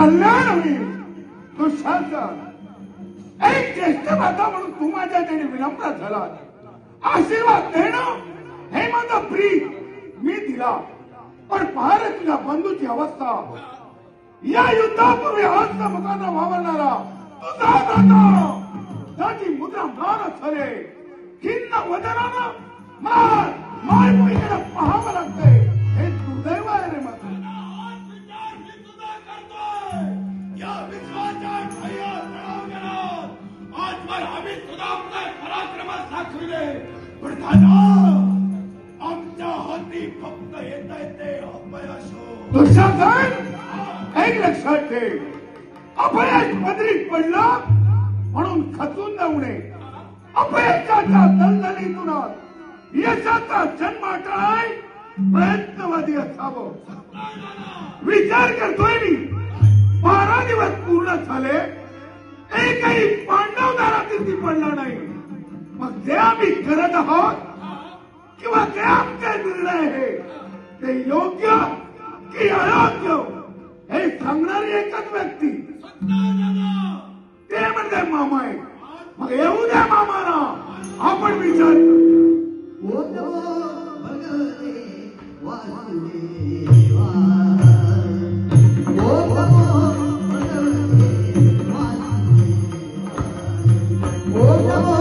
कल्याण होईल. दुःशासन, एक ज्येष्ठ माता म्हणून तू माझ्या देणी विनम्र झाला. आशीर्वाद देणं हे माझं प्रीत मी दिला. पण पाहरे तुझ्या बंधूची अवस्था. या युद्धापूर्वी हस्त मुखांना वावरणारा तुझा दाता त्याची मुद्रा मान झाले. खिन्न वदनानं माय मुलीकडे पाहावं लागतंय. हे दुर्दैव आहे रे माझं. या विश्वाच्या आजवर आम्ही सुद्धा आपल्या पराक्रमात दाखविले. पण दादा, आमच्या हाती फक्त येत ते अपयश. दुःशासन, एक लक्षात ठेव. अपयश पदरीत पडलं म्हणून खचून जाऊ नये. अपयशाच्या दलदलीतूनच यशाचा जन्म टाळाय प्रयत्नवादी असावं. विचार करतोय मी. 12 दिवस पूर्ण झाले, एकही पांडव दारातील पडला नाही. मग जे आम्ही करत आहोत किंवा जे आमचे निर्णय आहे ते योग्य की अयोग्य हे सांगणारी एकच व्यक्ती ते म्हणजे मामा आहे. मग येऊ द्या मामाला, आपण विचार Oh,